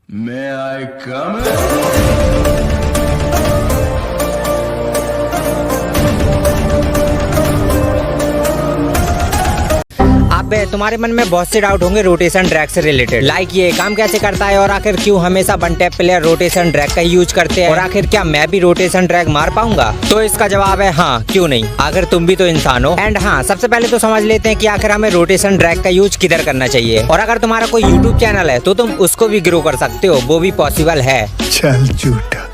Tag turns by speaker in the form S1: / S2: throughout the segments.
S1: May I come in?
S2: अब तुम्हारे मन में बहुत से डाउट होंगे रोटेशन ड्रैग से रिलेटेड, लाइक ये काम कैसे करता है और आखिर क्यों हमेशा one tap player rotation drag का यूज करते हैं और आखिर क्या मैं भी रोटेशन ड्रैग मार पाऊंगा। तो इसका जवाब है हाँ, क्यों नहीं, आखिर तुम भी तो इंसान हो। एंड हाँ, सबसे पहले तो समझ लेते हैं कि आखिर हमें रोटेशन ड्रैग का यूज किधर करना चाहिए। और अगर तुम्हारा कोई यूट्यूब चैनल है तो तुम उसको भी ग्रो कर सकते हो, वो भी पॉसिबल है।
S1: चल झूठा।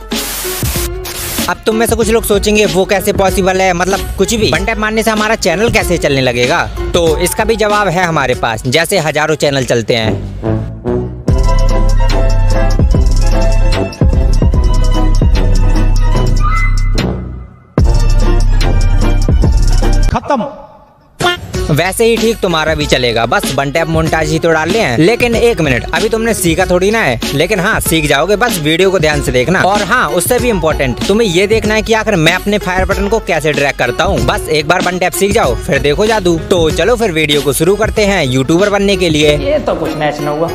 S2: अब तुम में से कुछ लोग सोचेंगे वो कैसे पॉसिबल है, मतलब कुछ भी वन टैप मारने से हमारा चैनल कैसे चलने लगेगा। तो इसका भी जवाब है हमारे पास, जैसे हजारों चैनल चलते हैं।
S1: खत्म।
S2: वैसे ही ठीक तुम्हारा भी चलेगा, बस वन टैप मोन्टाज ही तो डालने हैं। लेकिन एक मिनट, अभी तुमने सीखा थोड़ी ना है, लेकिन हाँ सीख जाओगे, बस वीडियो को ध्यान से देखना। और हाँ, उससे भी इम्पोर्टेंट तुम्हें ये देखना है कि आखिर मैं अपने फायर बटन को कैसे ड्रैग करता हूँ। बस एक बार वन टैप सीख जाओ, फिर देखो जादू। तो चलो फिर वीडियो को शुरू करते हैं यूट्यूबर बनने के लिए।
S3: ये तो कुछ मैच न हुआ।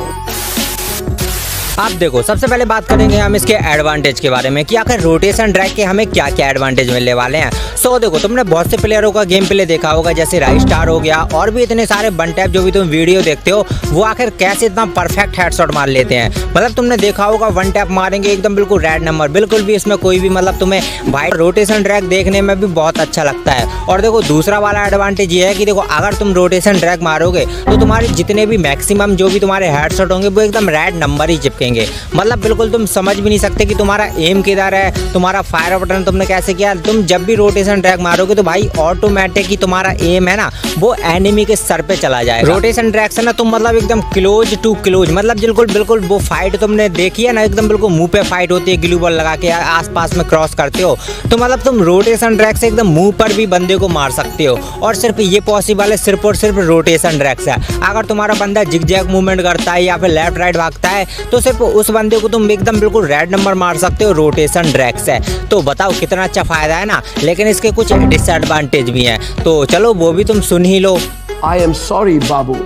S2: आप देखो, सबसे पहले बात करेंगे हम इसके एडवांटेज के बारे में कि आखिर रोटेशन ड्रैग के हमें क्या क्या एडवांटेज मिलने वाले हैं। सो देखो, तुमने बहुत से प्लेयरों का गेम प्ले देखा होगा, जैसे राइस स्टार हो गया और भी इतने सारे वन टैप जो भी तुम वीडियो देखते हो, वो आखिर कैसे इतना परफेक्ट हेडशॉट मार लेते हैं। मतलब तुमने देखा होगा वन टैप मारेंगे एकदम बिल्कुल रेड नंबर, बिल्कुल भी इसमें कोई भी मतलब तुम्हें भाई रोटेशन ड्रैग देखने में भी बहुत अच्छा लगता है। और देखो दूसरा वाला एडवांटेज ये है कि देखो अगर तुम रोटेशन ड्रैग मारोगे तो तुम्हारे जितने भी मैक्सिमम जो भी तुम्हारे हेडशॉट होंगे वो एकदम रेड नंबर ही चिपकेंगे। मतलब बिल्कुल तुम समझ भी नहीं सकते कि तुम्हारा एम किधर है, तुम्हारा फायर बटन तुमने कैसे किया। तुम जब भी रोटेशन ड्रैग मारोगे तो भाई ऑटोमेटिक ही तुम्हारा एम है ना वो एनिमी के सर पे चला जाएगा। रोटेशन ड्रैग से ना तुम मतलब एकदम क्लोज टू क्लोज, मतलब बिल्कुल वो फाइट तुमने देखी है ना, एकदम बिल्कुल मुंह पे फाइट होती है, ग्लू बॉल लगा के आसपास में क्रॉस करते हो, तो मतलब तुम रोटेशन ड्रैग से एकदम मुंह पर भी बंदे को मार सकते हो। और सिर्फ ये पॉसिबल है सिर्फ और सिर्फ रोटेशन ड्रैग से। अगर तुम्हारा बंदा जिगजैग मूवमेंट करता है या फिर लेफ्ट राइट भागता है तो सिर्फ उस बंदे को तुम एकदम बिल्कुल रेड नंबर मार सकते हो रोटेशन ड्रैग से। तो बताओ कितना अच्छा फायदा है ना। लेकिन इसके कुछ डिसएडवांटेज भी हैं, तो चलो वो भी तुम सुन ही लो।
S4: I am sorry, बाबू।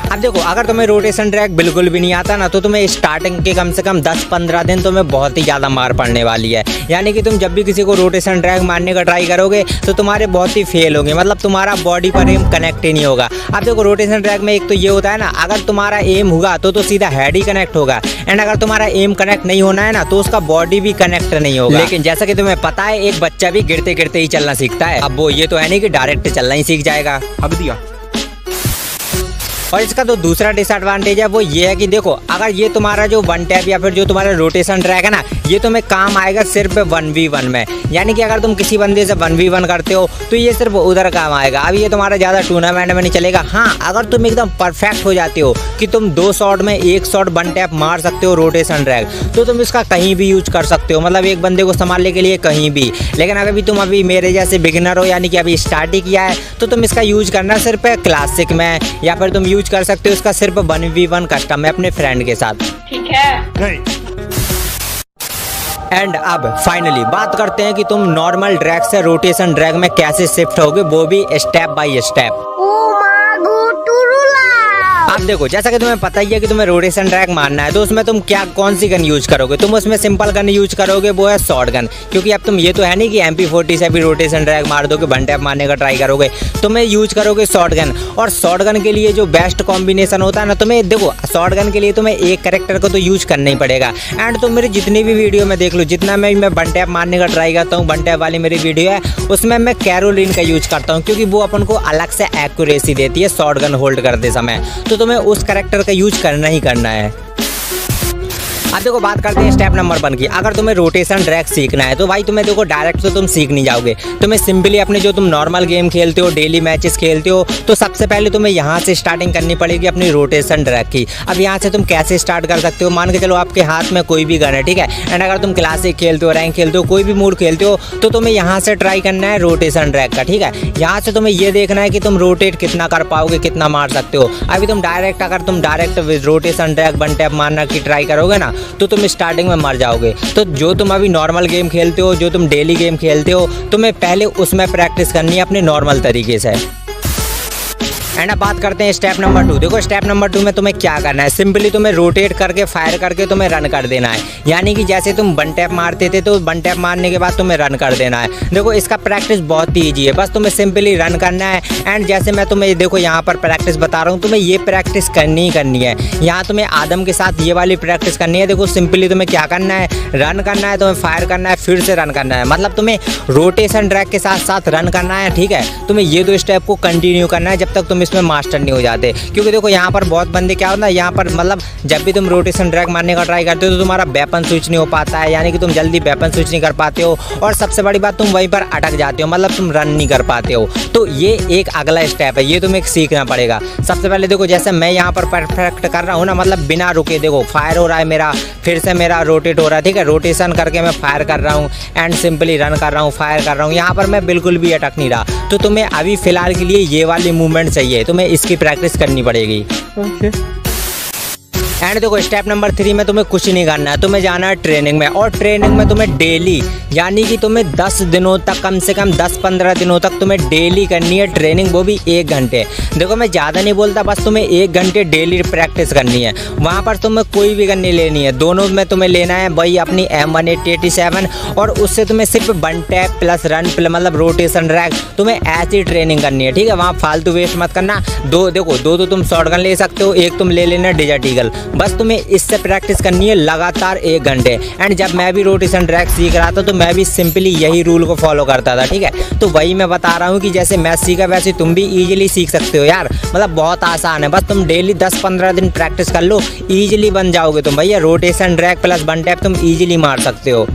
S2: अब देखो, अगर तुम्हें रोटेशन ड्रैग बिल्कुल भी नहीं आता ना तो तुम्हें स्टार्टिंग के कम से कम 10-15 दिन तुम्हें बहुत ही ज़्यादा मार पड़ने वाली है। यानी कि तुम जब भी किसी को रोटेशन ड्रैग मारने का ट्राई करोगे तो तुम्हारे बहुत ही फेल होंगे, मतलब तुम्हारा बॉडी पर एम कनेक्ट ही नहीं होगा। अब देखो रोटेशन ड्रैग में एक तो ये होता है ना, अगर तुम्हारा एम होगा तो सीधा हेड ही कनेक्ट होगा, एंड अगर तुम्हारा एम कनेक्ट नहीं होना है ना तो उसका बॉडी भी कनेक्ट नहीं होगा। लेकिन जैसा कि तुम्हें पता है एक बच्चा भी गिरते गिरते ही चलना सीखता है। अब वो ये तो है नहीं कि डायरेक्ट चलना ही सीख जाएगा।
S4: अब दिया।
S2: और इसका तो दूसरा डिसएडवांटेज है वो ये है कि देखो अगर ये तुम्हारा जो वन टैप या फिर जो तुम्हारा रोटेशन ड्रैग है ना, ये तुम्हें काम आएगा सिर्फ 1v1 में। यानी कि अगर तुम किसी बंदे से 1v1 करते हो तो ये सिर्फ उधर काम आएगा। अब ये तुम्हारा ज़्यादा टूर्नामेंट में नहीं चलेगा। हाँ, अगर तुम एकदम परफेक्ट हो जाते हो कि तुम 2 शॉट में 1 शॉट वन टैप मार सकते हो रोटेशन ड्रैग, तो तुम इसका कहीं भी यूज कर सकते हो, मतलब एक बंदे को संभालने के लिए कहीं भी। लेकिन अगर तुम अभी मेरे जैसे बिगिनर हो, यानी कि अभी स्टार्ट ही किया है, तो तुम इसका यूज करना सिर्फ क्लासिक में, या फिर तुम यूज कर सकते हो इसका सिर्फ 1v1 कस्टम में अपने फ्रेंड के साथ।
S3: ठीक है।
S1: नहीं।
S2: एंड अब फाइनली बात करते हैं कि तुम नॉर्मल ड्रैग से रोटेशन ड्रैग में कैसे शिफ्ट होगे, वो भी स्टेप बाय स्टेप। अब देखो, जैसा कि तुम्हें पता ही है कि तुम्हें रोटेशन ड्रैग मारना है तो उसमें तुम कौन सी गन यूज करोगे। तुम उसमें सिंपल गन यूज करोगे, वो है शॉर्ट गन। क्योंकि अब तुम ये तो है नहीं कि MP40 से भी रोटेशन ड्रैग मार दोगे, वन टैप मारने का ट्राई करोगे, तुम्हें यूज करोगे शॉर्ट गन। और शॉर्ट गन के लिए जो बेस्ट कॉम्बिनेशन होता है ना, तुम्हें देखो शॉर्ट गन के लिए तुम्हें एक कैरेक्टर को तो यूज करना ही पड़ेगा। एंड तुम मेरी जितनी भी वीडियो में देख लो, जितना मैं वन टैप मारने का ट्राई करता हूँ, वन टैप वाली मेरी वीडियो है, उसमें मैं कैरोलिन का यूज करता हूँ, क्योंकि वो अपन को अलग से एक्यूरेसी देती है शॉर्ट गन होल्ड करते समय। तो तुम्हें उस कैरेक्टर का यूज करना ही करना है। अब देखो बात करते हैं स्टेप नंबर 1 की। अगर तुम्हें रोटेशन ड्रैग सीखना है तो भाई तुम्हें देखो डायरेक्ट तो तुम सीख नहीं जाओगे। तुम्हें सिंपली अपने जो तुम नॉर्मल गेम खेलते हो, डेली मैचेस खेलते हो, तो सबसे पहले तुम्हें यहाँ से स्टार्टिंग करनी पड़ेगी अपनी रोटेशन ड्रैग की। अब यहाँ से तुम कैसे स्टार्ट कर सकते हो, मान के चलो आपके हाथ में कोई भी गन है, ठीक है, एंड अगर तुम क्लासिक खेलते हो, रैंक खेलते हो, कोई भी मोड खेलते हो, तो तुम्हें यहाँ से ट्राई करना है रोटेशन ड्रैग का, ठीक है। यहाँ से तुम्हें ये देखना है कि तुम रोटेट कितना कर पाओगे, कितना मार सकते हो। अभी तुम डायरेक्ट अगर तुम direct rotation drag one tap मारना की ट्राई करोगे ना तो तुम स्टार्टिंग में मर जाओगे। तो जो तुम अभी नॉर्मल गेम खेलते हो, जो तुम डेली गेम खेलते हो, तुम्हें पहले उसमें प्रैक्टिस करनी है अपने नॉर्मल तरीके से। एंड अब बात करते हैं स्टेप नंबर 2। देखो स्टेप नंबर 2 में तुम्हें क्या करना है, सिंपली तुम्हें रोटेट करके फायर करके तुम्हें रन कर देना है। यानी कि जैसे तुम वन टैप मारते थे तो वन टैप मारने के बाद तुम्हें रन कर देना है। देखो इसका प्रैक्टिस बहुत ही ईजी है, बस तुम्हें सिंपली रन करना है। एंड जैसे मैं तुम्हें देखो यहाँ पर प्रैक्टिस बता रहा हूँ, तुम्हें ये प्रैक्टिस करनी ही करनी है। यहाँ तुम्हें आदम के साथ ये वाली प्रैक्टिस करनी है। देखो सिंपली तुम्हें क्या करना है, रन करना है, तुम्हें फायर करना है, फिर से रन करना है। मतलब तुम्हें रोटेशन ड्रैग के साथ साथ रन करना है, ठीक है। तुम्हें ये 2 स्टेप को कंटिन्यू करना है जब तक तुम इसमें मास्टर नहीं हो जाते। क्योंकि देखो यहाँ पर बहुत बंदे क्या होता है, यहाँ पर मतलब जब भी तुम रोटेशन ड्रैग मारने का ट्राई करते हो तो तुम्हारा वेपन स्विच नहीं हो पाता है, यानी कि तुम जल्दी वेपन स्विच नहीं कर पाते हो। और सबसे बड़ी बात, तुम वहीं पर अटक जाते हो, मतलब तुम रन नहीं कर पाते हो। तो ये एक अगला स्टेप है, ये तुम्हें सीखना पड़ेगा। सबसे पहले देखो जैसे मैं यहाँ पर परफेक्ट कर रहा हूँ ना, मतलब बिना रुके देखो फायर हो रहा है मेरा, फिर से मेरा रोटेट हो रहा है, ठीक है। रोटेशन करके मैं फायर कर रहा हूँ एंड सिंपली रन कर रहा हूँ, फायर कर रहा हूँ। यहाँ पर मैं बिल्कुल भी अटक नहीं रहा। तो तुम्हें अभी फिलहाल के लिए ये वाली मूवमेंट चाहिए, तुम्हें इसकी प्रैक्टिस करनी पड़ेगी। एंड देखो स्टेप नंबर 3 में तुम्हें कुछ नहीं करना है, तुम्हें जाना है ट्रेनिंग में। और ट्रेनिंग में तुम्हें डेली, यानी कि तुम्हें 10 दिनों तक, कम से कम 10-15 दिनों तक तुम्हें डेली करनी है ट्रेनिंग, वो भी 1 घंटे। देखो मैं ज़्यादा नहीं बोलता, बस तुम्हें 1 घंटे डेली प्रैक्टिस करनी है। वहाँ पर तुम्हें कोई भी गन नहीं लेनी है, दोनों में तुम्हें लेना है वही अपनी M1887। और उससे तुम्हें सिर्फ वन टैप प्लस रन मतलब रोटेशन ड्रैग, तुम्हें ऐसी ट्रेनिंग करनी है, ठीक है। वहाँ फालतू वेस्ट मत करना। देखो दो तो तुम शॉटगन ले सकते हो, एक तुम ले लेना डेजर्ट ईगल। बस तुम्हें इससे प्रैक्टिस करनी है लगातार 1 घंटे। एंड जब मैं भी रोटेशन ड्रैग सीख रहा था तो मैं भी सिंपली यही रूल को फॉलो करता था, ठीक है। तो वही मैं बता रहा हूँ कि जैसे मैं सीखा वैसे तुम भी इजीली सीख सकते हो यार। मतलब बहुत आसान है, बस तुम डेली 10-15 दिन प्रैक्टिस कर लो, इजीली बन जाओगे तुम भैया। Rotation drag plus one tap तुम इजीली मार सकते हो।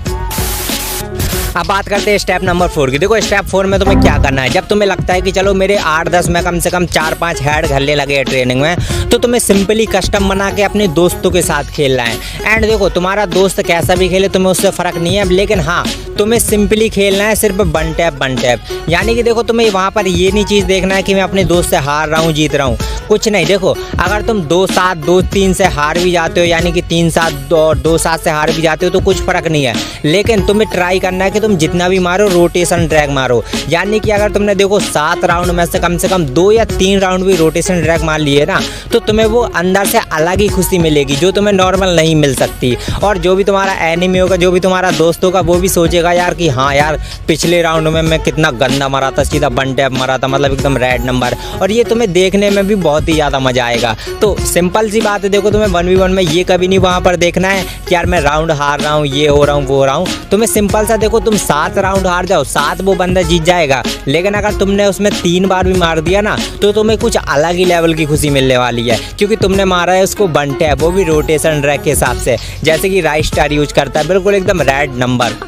S2: अब बात करते हैं स्टेप नंबर 4 की। देखो स्टेप 4 में तुम्हें क्या करना है, जब तुम्हें लगता है कि चलो मेरे 8-10 में कम से कम 4-5 हेड घलने लगे हैं ट्रेनिंग में, तो तुम्हें सिंपली कस्टम बना के अपने दोस्तों के साथ खेलना है। एंड देखो तुम्हारा दोस्त कैसा भी खेले तुम्हें उससे फ़र्क नहीं है, लेकिन हाँ तुम्हें सिंपली खेलना है सिर्फ वन टैप। यानी कि देखो तुम्हें वहाँ पर ये नहीं चीज़ देखना है कि मैं अपने दोस्त से हार रहा हूँ जीत रहा हूँ, कुछ नहीं। देखो अगर तुम 2-7 2-3 से हार भी जाते हो, यानी कि 3-7 और 2-7 से हार भी जाते हो तो कुछ फ़र्क नहीं है। लेकिन तुम्हें ट्राई करना है कि तुम जितना भी मारो रोटेशन ड्रैग मारो। यानी कि अगर तुमने देखो 7 राउंड में से कम 2 या 3 राउंड भी रोटेशन ड्रैग मार लिए ना, तो तुम्हें वो अंदर से अलग ही खुशी मिलेगी जो तुम्हें नॉर्मल नहीं मिल सकती। और जो भी तुम्हारा एनिमी होगा, जो भी तुम्हारा दोस्त होगा, वो भी सोचेगा यार कि हाँ यार पिछले राउंड में मैं कितना गंदा मारा था, सीधा वन टैप मारा था, मतलब एकदम रेड नंबर। और ये तुम्हें देखने में भी बहुत ही ज़्यादा मजा आएगा। तो सिंपल सी बात है, देखो तुम्हें 1v1 में ये कभी नहीं वहाँ पर देखना है कि यार मैं राउंड हार रहा हूँ, ये हो रहा हूँ, वो हो रहा हूँ। तुम्हें सिंपल सा देखो, तुम 7 राउंड हार जाओ, 7 वो बंदा जीत जाएगा। लेकिन अगर तुमने उसमें 3 बार भी मार दिया ना, तो तुम्हें कुछ अलग ही लेवल की खुशी मिलने वाली है, क्योंकि तुमने मारा है उसको वन टैप, वो भी रोटेशन ड्रैग के हिसाब से, जैसे कि राइट स्टार यूज करता है, बिल्कुल एकदम रेड नंबर।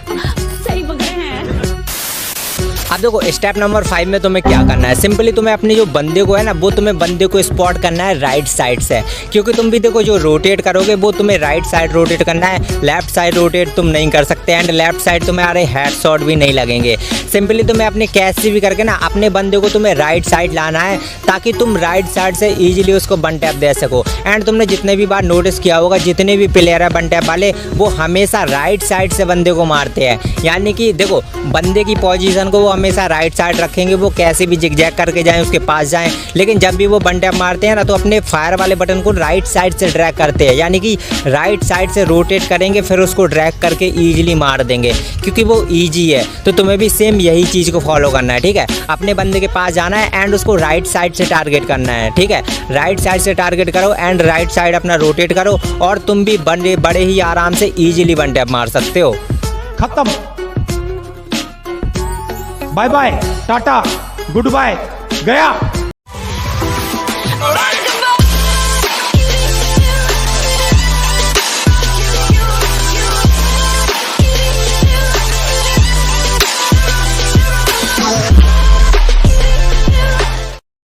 S2: अब देखो स्टेप नंबर 5 में तुम्हें क्या करना है, सिंपली तुम्हें अपने जो बंदे को है ना, वो तुम्हें बंदे को स्पॉट करना है राइट साइड से। क्योंकि तुम भी देखो जो रोटेट करोगे वो तुम्हें राइट साइड रोटेट करना है, लेफ्ट साइड रोटेट तुम नहीं कर सकते। एंड लेफ्ट साइड तुम्हारे हेड शॉट भी नहीं लगेंगे। सिंपली तुम्हें अपने कैसे भी करके ना अपने बंदे को तुम्हें राइट साइड लाना है, ताकि तुम राइट साइड से ईजिली उसको वन टैप दे सको। एंड तुमने जितने भी बार नोटिस किया होगा, जितने भी प्लेयर है वन टैप वाले, वो हमेशा राइट साइड से बंदे को मारते हैं। यानी कि देखो बंदे की पोजीशन को वो हमेशा राइट साइड रखेंगे, वो कैसे भी जिगजैग करके जाएं उसके पास जाएं। लेकिन जब भी वो वन टैप मारते हैं ना, तो अपने फायर वाले बटन को राइट साइड से ड्रैग करते हैं, यानी कि राइट साइड से रोटेट करेंगे, फिर उसको ड्रैग करके ईजिली मार देंगे, क्योंकि वो ईजी है। तो तुम्हें भी सेम यही चीज़ को फॉलो करना है, ठीक है। अपने बंदे के पास जाना है एंड उसको राइट साइड से टारगेट करना है, ठीक है। राइट साइड से टारगेट करो एंड राइट साइड अपना रोटेट करो, और तुम भी बड़े ही आराम से ईजिली वन टैप मार सकते हो।
S3: खत्म, bye bye, tata, goodbye, गया।